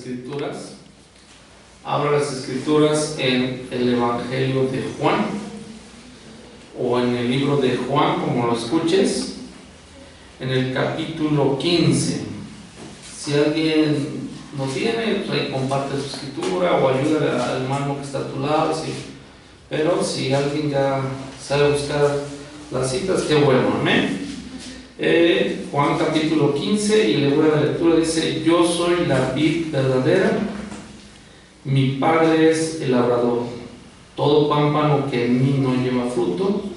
Escrituras. Abra las Escrituras en el Evangelio de Juan o en el libro de Juan, como lo escuches, en el capítulo 15. Si alguien no tiene, pues ahí comparte su escritura o ayuda al hermano que está a tu lado, sí. Pero si alguien ya sabe buscar las citas, qué bueno, amén. Juan capítulo 15, y le voy a la lectura. Dice: yo soy la vid verdadera, mi padre es el labrador. Todo pámpano que en mí no lleva fruto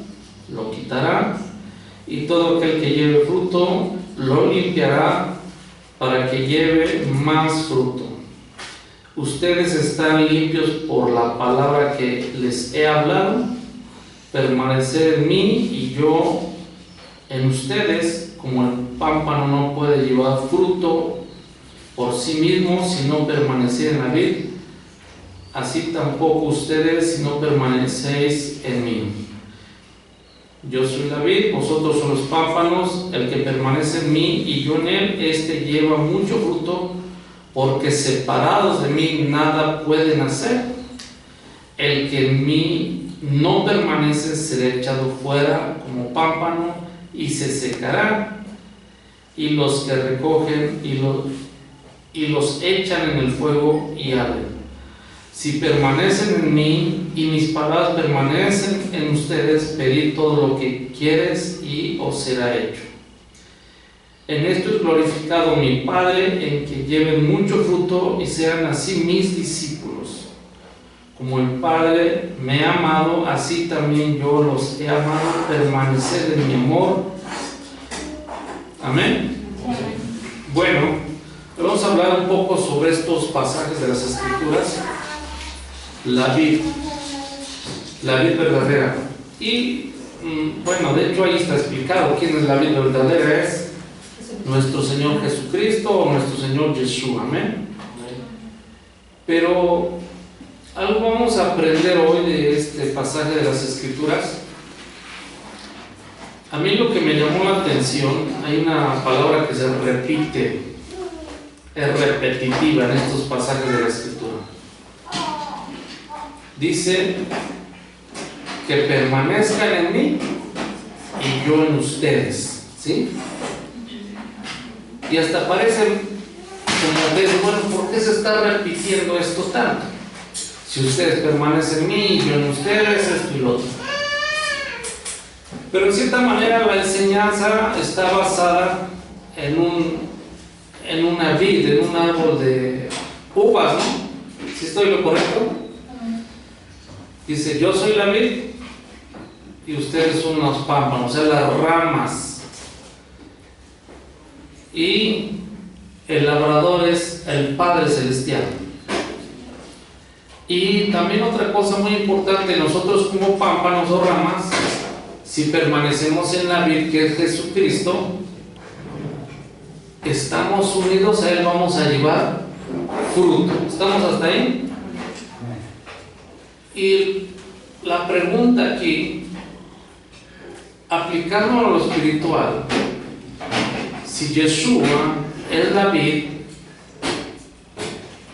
lo quitará, y todo aquel que lleve fruto lo limpiará para que lleve más fruto. Ustedes están limpios por la palabra que les he hablado. Permaneced en mí y yo en ustedes. Como el pámpano no puede llevar fruto por sí mismo si no permanece en la vid, así tampoco ustedes si no permanecéis en mí. Yo soy la vid, vosotros sois los pámpanos. El que permanece en mí y yo en él, este lleva mucho fruto, porque separados de mí nada pueden hacer. El que en mí no permanece será echado fuera como pámpano y se secará, y los que recogen y los echan en el fuego y arden. Si permanecen en mí y mis palabras permanecen en ustedes, pedid todo lo que quieres y os será hecho. En esto es glorificado mi Padre, en que lleven mucho fruto y sean así mis discípulos. Como el Padre me ha amado, así también yo los he amado. Permaneced en mi amor. Amén. Bueno, vamos a hablar un poco sobre estos pasajes de las Escrituras. La vid verdadera. Y bueno, de hecho ahí está explicado quién es la vid verdadera. Es nuestro Señor Jesucristo o nuestro Señor Jesús. Amén. Pero algo vamos a aprender hoy de este pasaje de las Escrituras. A mí lo que me llamó la atención, hay una palabra que se repite, es repetitiva en estos pasajes de la Escritura. Dice que permanezcan en mí y yo en ustedes, ¿sí? Y hasta parece como de, bueno, ¿por qué se está repitiendo esto tanto? Si ustedes permanecen en mí y yo en ustedes, esto y lo otro. Pero en cierta manera la enseñanza está basada en una vid, en un árbol de uvas, ¿no? ¿Sí estoy lo correcto? Dice: yo soy la vid y ustedes son los pámpanos, o sea, las ramas. Y el labrador es el Padre Celestial. Y también otra cosa muy importante, nosotros como pámpanos o ramas, si permanecemos en la vid que es Jesucristo, estamos unidos a Él, vamos a llevar fruto. ¿Estamos hasta ahí? Y la pregunta aquí, aplicándolo a lo espiritual, si Yeshua es la vid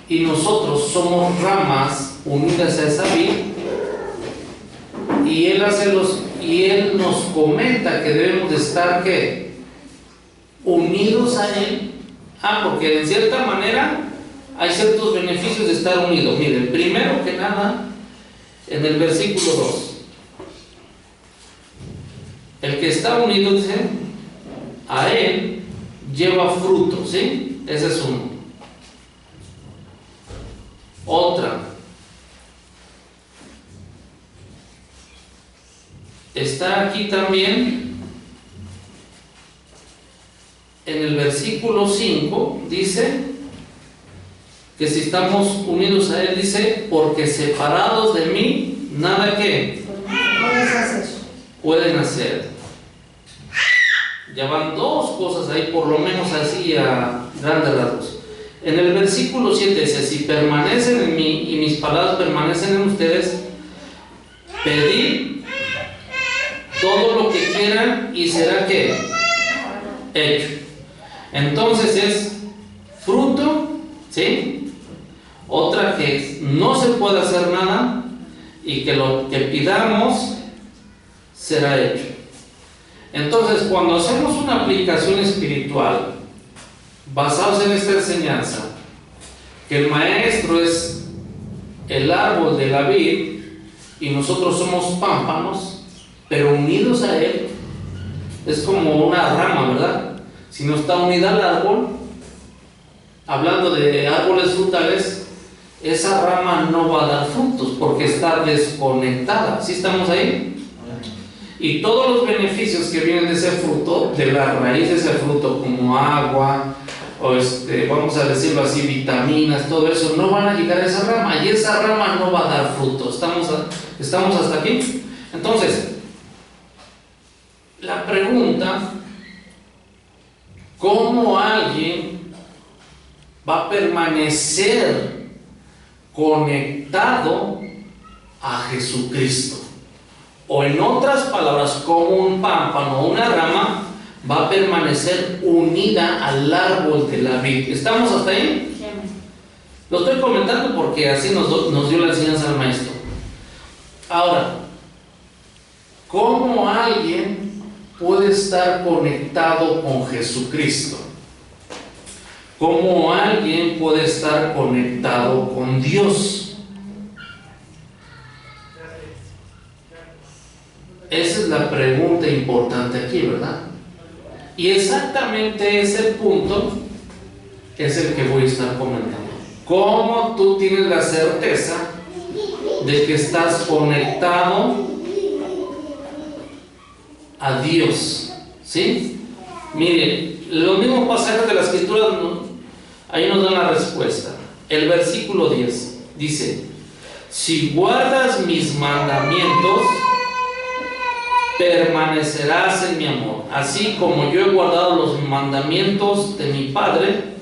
y nosotros somos ramas unidas a esa vid, y Él nos comenta que debemos de estar ¿qué? Unidos a Él. Porque en cierta manera hay ciertos beneficios de estar unidos. Miren, primero que nada, en el versículo 2, el que está unido, dice, a Él lleva fruto, ¿sí? Ese es uno. Otra, está aquí también en el versículo 5, dice que si estamos unidos a Él, dice, porque separados de mí nada que pueden hacer. Ya van dos cosas ahí, por lo menos así a grandes rasgos. En el versículo 7 dice: si permanecen en mí y mis palabras permanecen en ustedes, pedid todo lo que quieran y será ¿qué? Hecho. Entonces es fruto, ¿sí? otra que no se puede hacer nada y que lo que pidamos será hecho. Entonces, cuando hacemos una aplicación espiritual basados en esta enseñanza, que el maestro es el árbol de la vid y nosotros somos pámpanos, pero unidos a él, es como una rama, ¿verdad? Si no está unida al árbol, hablando de árboles frutales, esa rama no va a dar frutos porque está desconectada. ¿Sí estamos ahí? Y todos los beneficios que vienen de ese fruto, de la raíz de ese fruto, como agua, o vamos a decirlo así, vitaminas, todo eso, no van a llegar a esa rama, y esa rama no va a dar fruto. ¿Estamos hasta aquí? Entonces, la pregunta, ¿cómo alguien va a permanecer conectado a Jesucristo? O en otras palabras, como un pámpano o una rama va a permanecer unida al árbol de la vid. ¿Estamos hasta ahí? Sí. Lo estoy comentando porque así nos dio la enseñanza al maestro. Ahora, ¿cómo alguien puede estar conectado con Jesucristo? ¿Cómo alguien puede estar conectado con Dios? Esa es la pregunta importante aquí, ¿verdad? Y exactamente ese punto es el que voy a estar comentando. ¿Cómo tú tienes la certeza de que estás conectado a Dios? ¿Sí? Miren, los mismos pasajes de la Escritura, ahí nos dan la respuesta. El versículo 10 dice: si guardas mis mandamientos, permanecerás en mi amor, así como yo he guardado los mandamientos de mi Padre,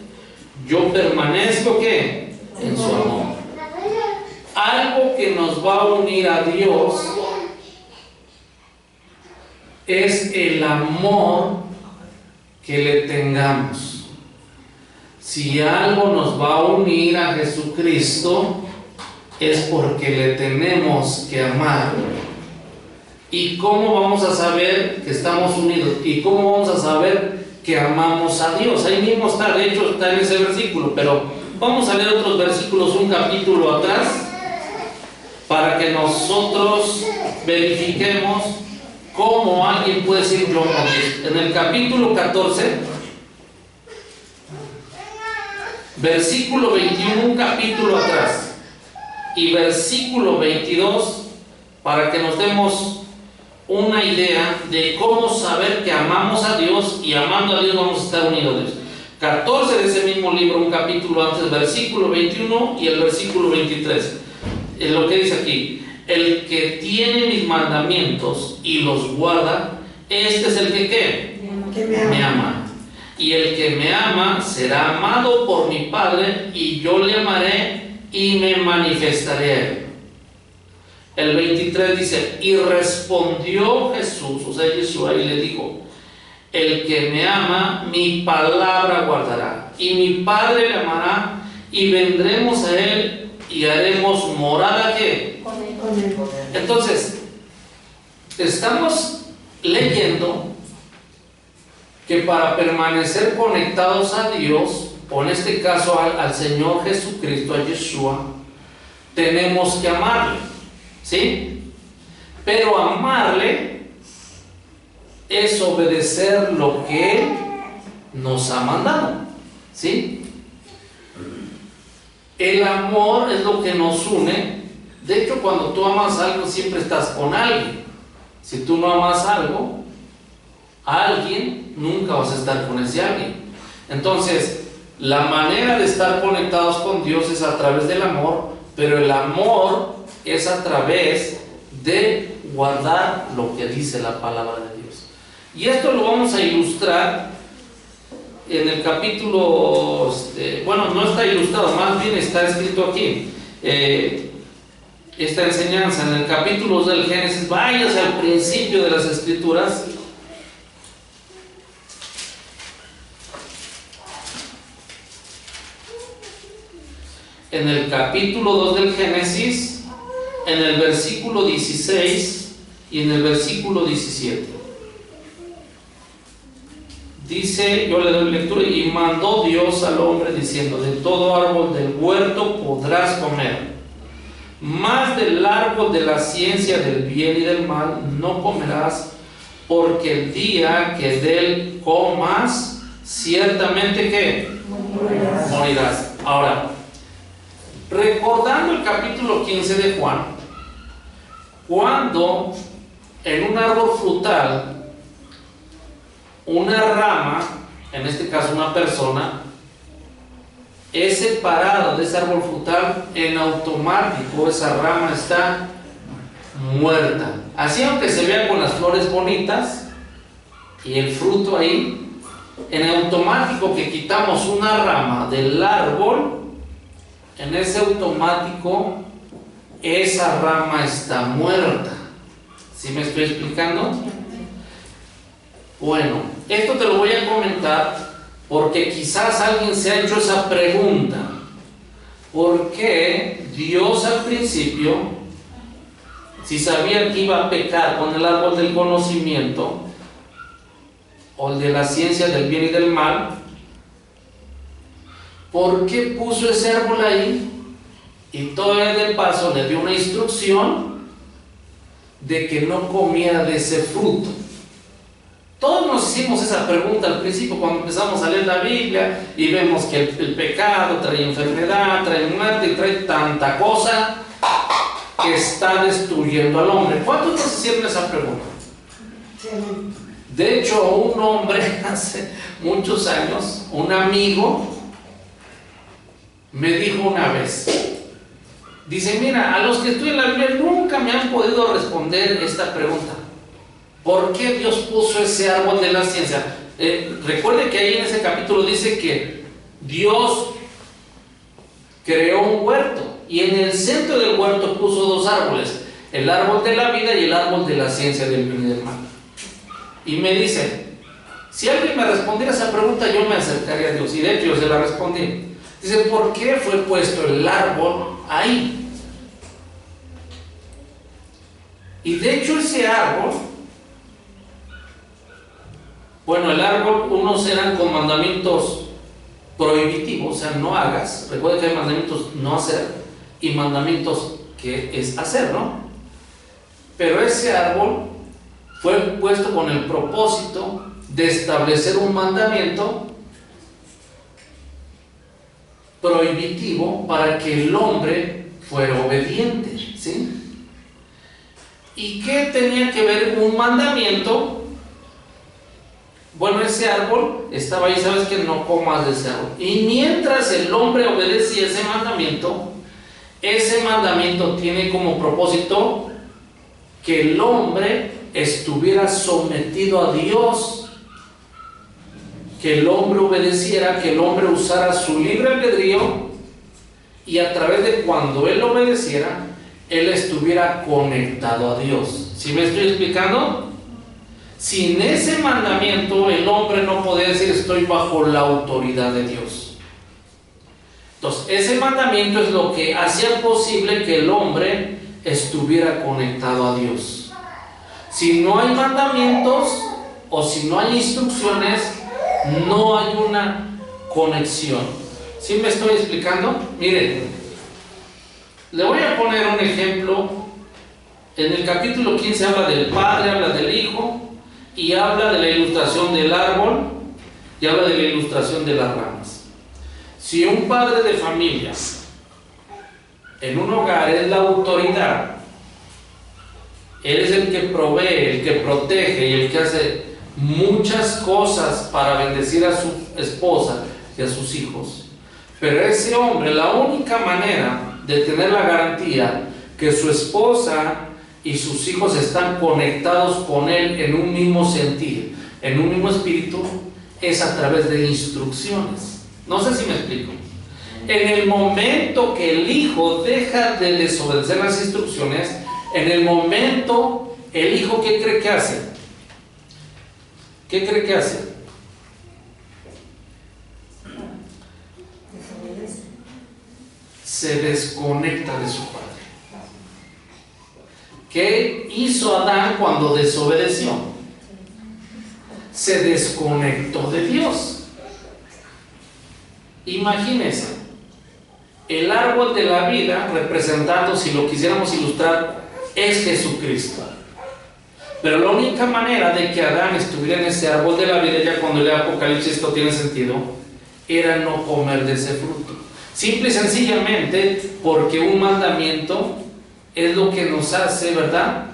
yo permanezco ¿qué? En su amor. Algo que nos va a unir a Dios es el amor que le tengamos. Si algo nos va a unir a Jesucristo, es porque le tenemos que amar. ¿Y cómo vamos a saber que estamos unidos? ¿Y cómo vamos a saber que amamos a Dios? Ahí mismo está, de hecho está en ese versículo, pero vamos a leer otros versículos un capítulo atrás para que nosotros verifiquemos cómo alguien puede decir yo amo a Dios. En el capítulo 14, versículo 21, un capítulo atrás, y versículo 22, para que nos demos una idea de cómo saber que amamos a Dios, y amando a Dios vamos a estar unidos a Dios. 14 de ese mismo libro, un capítulo antes, versículo 21 y el versículo 23. Es lo que dice aquí: el que tiene mis mandamientos y los guarda, este es el que ¿qué? Me ama. Y el que me ama será amado por mi Padre, y yo le amaré y me manifestaré a él. El 23 dice: y respondió Jesús, o sea Yeshua, y le dijo: el que me ama, mi palabra guardará, y mi Padre le amará, y vendremos a él y haremos morada ¿qué? Con él. Entonces, estamos leyendo que para permanecer conectados a Dios, o en este caso al Señor Jesucristo, a Yeshua, tenemos que amarle. ¿Sí? Pero amarle es obedecer lo que Él nos ha mandado. ¿Sí? El amor es lo que nos une. De hecho, cuando tú amas algo, siempre estás con alguien. Si tú no amas algo, a alguien, nunca vas a estar con ese alguien. Entonces, la manera de estar conectados con Dios es a través del amor, pero el amor es a través de guardar lo que dice la palabra de Dios. Y esto lo vamos a ilustrar en el capítulo, bueno, no está ilustrado, más bien está escrito aquí, esta enseñanza en el capítulo del Génesis. Váyase al principio de las Escrituras. en el capítulo 2 del Génesis, en el versículo 16 y en el versículo 17. Dice, yo le doy lectura: y mandó Dios al hombre diciendo, de todo árbol del huerto podrás comer, mas del árbol de la ciencia del bien y del mal no comerás, porque el día que de él comas, ciertamente que morirás. Ahora, recordando el capítulo 15 de Juan, cuando en un árbol frutal una rama, en este caso una persona, es separada de ese árbol frutal, en automático esa rama está muerta. Así, aunque se vea con las flores bonitas y el fruto ahí, en automático que quitamos una rama del árbol, en ese automático esa rama está muerta. ¿Sí me estoy explicando? Bueno, esto te lo voy a comentar porque quizás alguien se ha hecho esa pregunta: ¿por qué Dios al principio, si sabía que iba a pecar con el árbol del conocimiento o el de la ciencia del bien y del mal, por qué puso ese árbol ahí? Y todavía de paso le dio una instrucción de que no comiera de ese fruto. Todos nos hicimos esa pregunta al principio cuando empezamos a leer la Biblia y vemos que el pecado trae enfermedad, trae muerte y trae tanta cosa que está destruyendo al hombre. ¿Cuántos nos hicieron esa pregunta? De hecho, un hombre hace muchos años, un amigo, me dijo una vez, dice, mira, a los que estudian la Biblia nunca me han podido responder esta pregunta: ¿por qué Dios puso ese árbol de la ciencia? Recuerde que ahí en ese capítulo dice que Dios creó un huerto y en el centro del huerto puso dos árboles, el árbol de la vida y el árbol de la ciencia del bien y del mal. Y me dice, si alguien me respondiera esa pregunta, yo me acercaría a Dios. Y de hecho yo se la respondí. Dice, ¿por qué fue puesto el árbol ahí? Y de hecho ese árbol, bueno, el árbol, unos eran con mandamientos prohibitivos, o sea, no hagas. Recuerda que hay mandamientos no hacer y mandamientos que es hacer, ¿no? Pero ese árbol fue puesto con el propósito de establecer un mandamiento prohibitivo para que el hombre fuera obediente, ¿sí? ¿Y qué tenía que ver un mandamiento? Bueno, ese árbol estaba ahí, sabes que no comas de ese árbol. Y mientras el hombre obedecía ese mandamiento tiene como propósito que el hombre estuviera sometido a Dios, que el hombre obedeciera, que el hombre usara su libre albedrío, y a través de cuando él obedeciera, él estuviera conectado a Dios. ¿Sí me estoy explicando? Sin ese mandamiento, el hombre no podía decir estoy bajo la autoridad de Dios. Entonces, ese mandamiento es lo que hacía posible que el hombre estuviera conectado a Dios. Si no hay mandamientos o si no hay instrucciones, no hay una conexión. ¿Sí me estoy explicando? Miren, le voy a poner un ejemplo. En el capítulo 15 habla del Padre, habla del Hijo y habla de la ilustración del árbol y habla de la ilustración de las ramas. Si un padre de familia en un hogar es la autoridad, él es el que provee, el que protege y el que hace muchas cosas para bendecir a su esposa y a sus hijos. Pero ese hombre, la única manera de tener la garantía que su esposa y sus hijos están conectados con él en un mismo sentir, en un mismo espíritu, es a través de instrucciones. No sé si me explico. En el momento que el hijo deja de desobedecer las instrucciones, en el momento, el hijo, ¿qué cree que hace? ¿Qué cree que hace? se desconecta de su padre. ¿Qué hizo Adán cuando desobedeció? Se desconectó de Dios. Imagínense, el árbol de la vida, representando, si lo quisiéramos ilustrar, es Jesucristo. Pero la única manera de que Adán estuviera en ese árbol de la vida, ya cuando lee Apocalipsis esto tiene sentido, era no comer de ese fruto. Simple y sencillamente porque un mandamiento es lo que nos hace, ¿verdad?,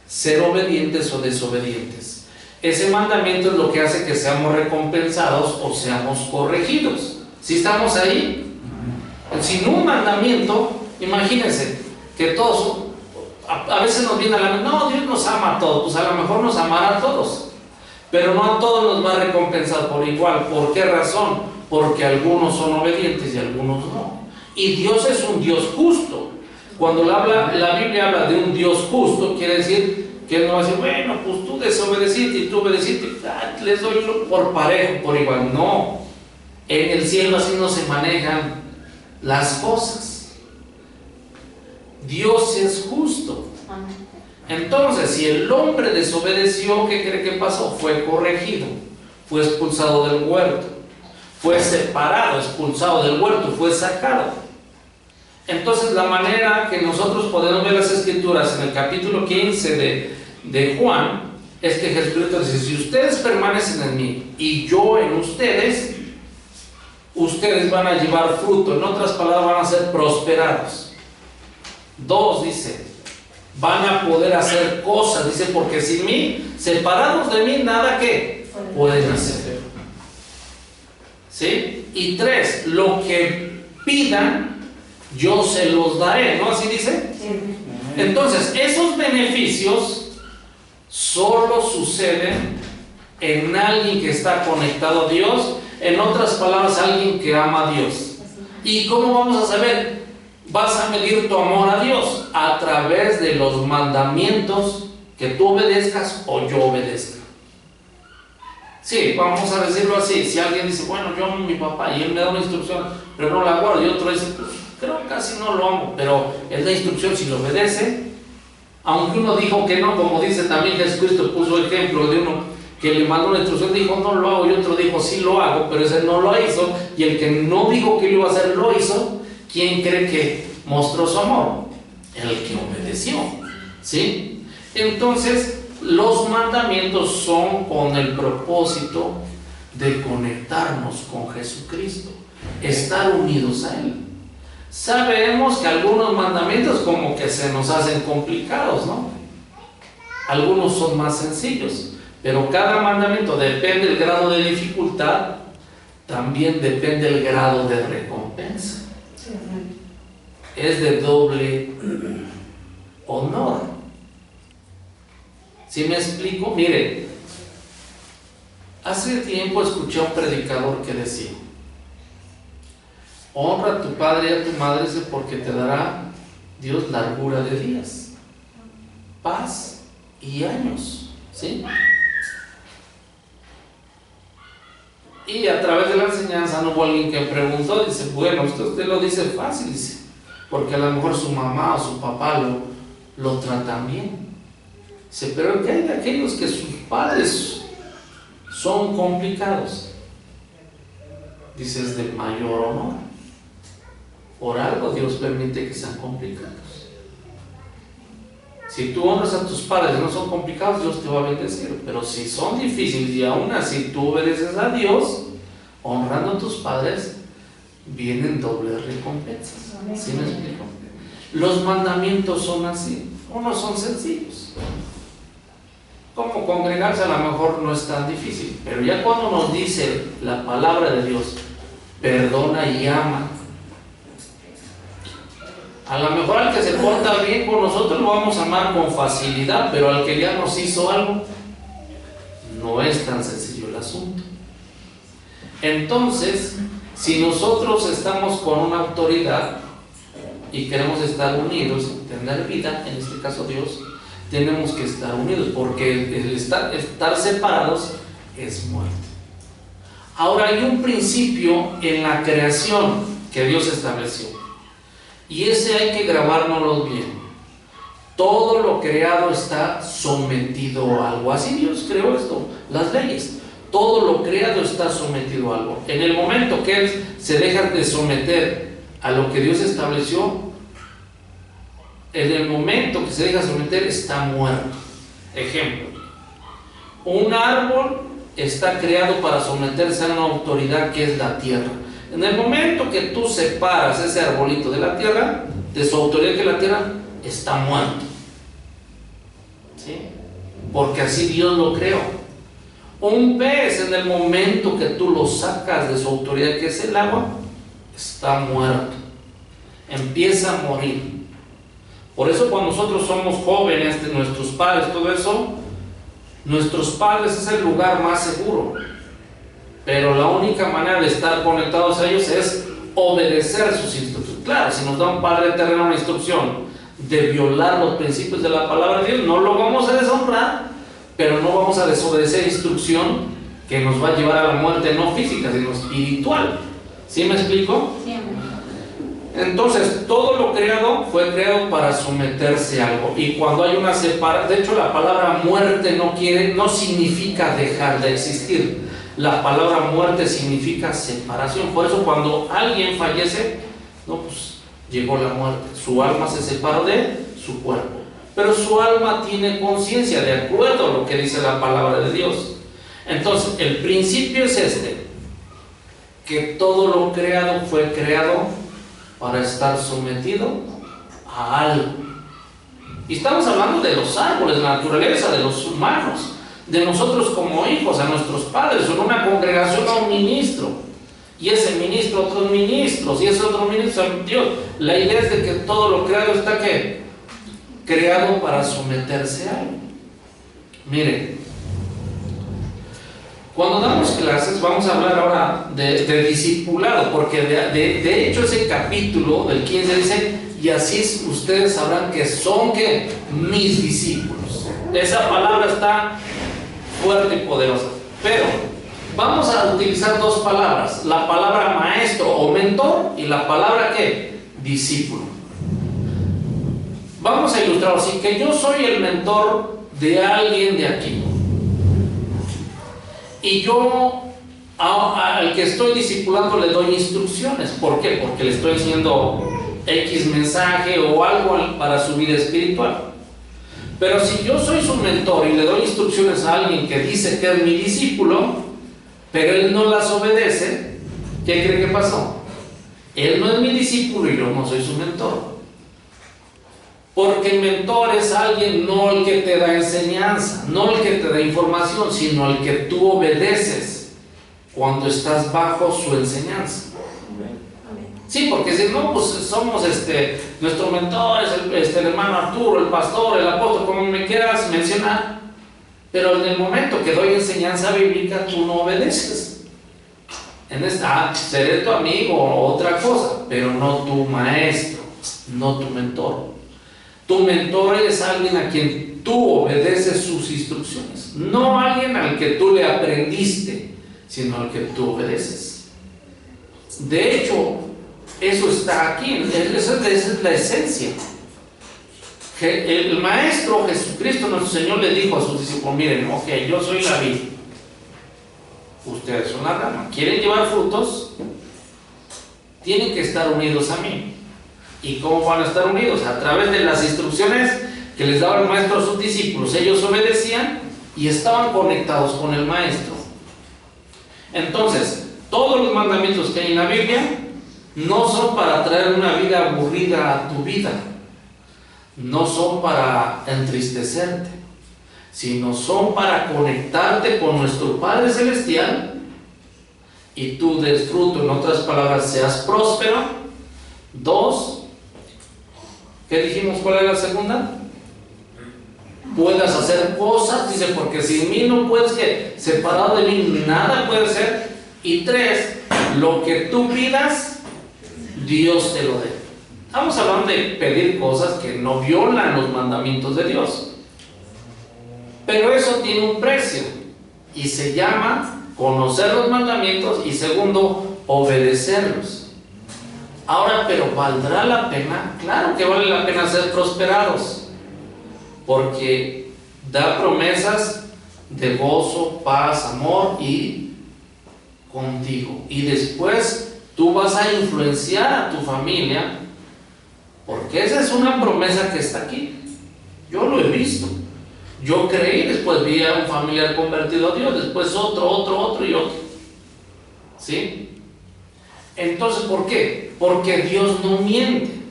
ser obedientes o desobedientes. Ese mandamiento es lo que hace que seamos recompensados o seamos corregidos. ¿Sí estamos ahí? Sin un mandamiento, imagínense que todos, a veces nos viene a la mente, no, Dios nos ama a todos. Pues a lo mejor nos amará a todos, pero no a todos nos va a recompensar por igual. ¿Por qué razón? Porque algunos son obedientes y algunos no. Y Dios es un Dios justo. Cuando la Biblia habla de un Dios justo, quiere decir que Él no va a decir, bueno, pues tú desobedeciste y tú obedeciste, les doy por parejo, por igual. No, en el cielo así no se manejan las cosas. Dios es justo. Entonces, si el hombre desobedeció, ¿qué cree que pasó? Fue corregido, fue expulsado del huerto, fue separado, expulsado del huerto, fue sacado. Entonces, la manera que nosotros podemos ver las Escrituras en el capítulo 15 de Juan es que Jesucristo dice, si ustedes permanecen en mí y yo en ustedes, ustedes van a llevar fruto. En otras palabras, van a ser prosperados. 2, dice, van a poder hacer cosas, dice, porque sin mí, separados de mí, nada que pueden hacer. ¿Sí? Y 3, lo que pidan, yo se los daré, ¿no? ¿Así dice? Sí. Entonces, esos beneficios solo suceden en alguien que está conectado a Dios, en otras palabras, alguien que ama a Dios. ¿Y cómo vamos a saber? Vas a medir tu amor a Dios a través de los mandamientos que tú obedezcas o yo obedezca. Sí, vamos a decirlo así. Si alguien dice, bueno, yo amo a mi papá y él me da una instrucción, pero no la guardo, y otro dice, pues creo que casi no lo amo, pero él da instrucción si lo obedece. Aunque uno dijo que no, como dice también Jesucristo, puso ejemplo de uno que le mandó una instrucción, dijo no lo hago, y otro dijo sí lo hago, pero ese no lo hizo, y el que no dijo que lo iba a hacer lo hizo. ¿Quién cree que mostró su amor? El que obedeció, ¿sí? Entonces, los mandamientos son con el propósito de conectarnos con Jesucristo, estar unidos a Él. Sabemos que algunos mandamientos como que se nos hacen complicados, ¿no? Algunos son más sencillos, pero cada mandamiento depende del grado de dificultad, también depende del grado de recompensa. Es de doble honor. ¿Sí me explico? Mire, hace tiempo escuché a un predicador que decía, honra a tu padre y a tu madre porque te dará Dios largura de días, paz y años, ¿sí? Y a través de la enseñanza no hubo alguien que preguntó, dice, bueno, usted lo dice fácil, dice, porque a lo mejor su mamá o su papá lo tratan bien. Dice, pero ¿qué hay de aquellos que sus padres son complicados? Dice, es de mayor honor. Por algo Dios permite que sean complicados. Si tú honras a tus padres y no son complicados, Dios te va a bendecir. Pero si son difíciles y aún así tú obedeces a Dios, honrando a tus padres, vienen dobles recompensas. ¿Sí me explico? Los mandamientos son así. Unos son sencillos. Como congregarse a lo mejor no es tan difícil, pero ya cuando nos dice la palabra de Dios, perdona y ama, a lo mejor al que se porta bien con nosotros lo vamos a amar con facilidad, pero al que ya nos hizo algo, no es tan sencillo el asunto. Entonces, si nosotros estamos con una autoridad y queremos estar unidos, tener vida, en este caso Dios, tenemos que estar unidos, porque el estar separados es muerte. Ahora hay un principio en la creación que Dios estableció. Y ese hay que grabárnoslo bien. Todo lo creado está sometido a algo. Así Dios creó esto, las leyes. Todo lo creado está sometido a algo. En el momento que Él se deja de someter a lo que Dios estableció, en el momento que se deja someter, está muerto. Ejemplo: un árbol está creado para someterse a una autoridad que es la tierra. En el momento que tú separas ese arbolito de la tierra, de su autoridad, que la tierra, está muerto. ¿Sí? Porque así Dios lo creó. Un pez, en el momento que tú lo sacas de su autoridad, que es el agua, está muerto. Empieza a morir. Por eso cuando nosotros somos jóvenes, de nuestros padres, todo eso, nuestros padres es el lugar más seguro. Pero la única manera de estar conectados a ellos es obedecer sus instrucciones. Claro, si nos da un padre terreno una instrucción de violar los principios de la palabra de Dios, no lo vamos a deshonrar, pero no vamos a desobedecer instrucción que nos va a llevar a la muerte, no física, sino espiritual. ¿Sí me explico? Sí. Entonces, todo lo creado fue creado para someterse a algo. Y cuando hay una separación, de hecho la palabra muerte no significa dejar de existir. La palabra muerte significa separación. Por eso cuando alguien fallece, no, pues llegó la muerte. Su alma se separó de su cuerpo. Pero su alma tiene conciencia, de acuerdo a lo que dice la palabra de Dios. Entonces, el principio es este: que todo lo creado fue creado para estar sometido a algo. Y estamos hablando de los árboles, la naturaleza, de los humanos, de nosotros como hijos, a nuestros padres, en una congregación a un ministro, y ese ministro a otros ministros, y ese otro ministro a Dios. La idea es de que todo lo creado está ¿qué? Creado para someterse a algo. Miren, cuando damos clases vamos a hablar ahora de discipulado, porque de hecho ese capítulo del 15 dice: y así ustedes sabrán que son ¿qué? Mis discípulos. Esa palabra está fuerte y poderosa, pero vamos a utilizar dos palabras: la palabra maestro o mentor y la palabra ¿qué? Discípulo. Vamos a ilustrarlo así: que yo soy el mentor de alguien de aquí, y yo al que estoy discipulando le doy instrucciones. ¿Por qué? Porque le estoy enseñando X mensaje o algo para su vida espiritual. Pero si yo soy su mentor y le doy instrucciones a alguien que dice que es mi discípulo, pero él no las obedece, ¿qué cree que pasó? Él no es mi discípulo y yo no soy su mentor. Porque el mentor es alguien, no el que te da enseñanza, no el que te da información, sino el que tú obedeces cuando estás bajo su enseñanza. Sí, porque si no, pues somos nuestro mentor es el hermano Arturo, el pastor, el apóstol, como me quieras mencionar, pero en el momento que doy enseñanza bíblica, tú no obedeces. Seré tu amigo o otra cosa, pero no tu maestro, no tu mentor. Tu mentor es alguien a quien tú obedeces sus instrucciones, no alguien al que tú le aprendiste, sino al que tú obedeces. De hecho, eso está aquí, esa es la esencia. El Maestro Jesucristo, nuestro Señor, le dijo a sus discípulos: miren, ok, yo soy la vid, ustedes son la rama. ¿Quieren llevar frutos? Tienen que estar unidos a mí. ¿Y cómo van a estar unidos? A través de las instrucciones que les daba el Maestro a sus discípulos. Ellos obedecían y estaban conectados con el Maestro. Entonces, todos los mandamientos que hay en la Biblia no son para traer una vida aburrida a tu vida, no son para entristecerte, sino son para conectarte con nuestro Padre Celestial y tú des fruto. En otras palabras, seas próspero. 2, ¿qué dijimos? ¿Cuál era la segunda? Puedas hacer cosas, dice, porque sin mí no puedes, que separado de mí nada puede ser. Y 3, lo que tú pidas, Dios te lo dé. Estamos hablando de pedir cosas que no violan los mandamientos de Dios, pero eso tiene un precio y se llama conocer los mandamientos y segundo, obedecerlos. Ahora, pero ¿valdrá la pena? Claro que vale la pena ser prosperados, porque da promesas de gozo, paz, amor y contigo. Y después tú vas a influenciar a tu familia, porque esa es una promesa que está aquí. Yo lo he visto. Yo creí, después vi a un familiar convertido a Dios, después otro y otro. ¿Sí? Entonces, ¿por qué? Porque Dios no miente.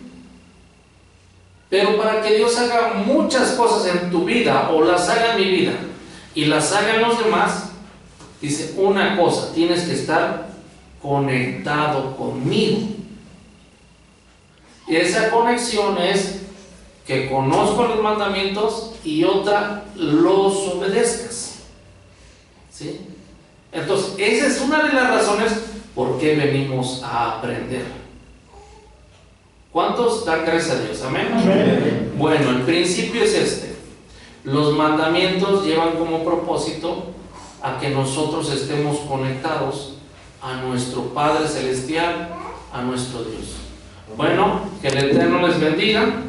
Pero para que Dios haga muchas cosas en tu vida, o las haga en mi vida, y las haga en los demás, dice una cosa: tienes que estar conectado conmigo. Y esa conexión es que conozco los mandamientos, y otra, los obedezcas. ¿Sí? Entonces, esa es una de las razones por qué venimos a aprender. ¿Cuántos dan gracias a Dios? ¿Amén? Amén. Bueno, el principio es este. Los mandamientos llevan como propósito a que nosotros estemos conectados a nuestro Padre Celestial, a nuestro Dios. Bueno, que el Eterno les bendiga.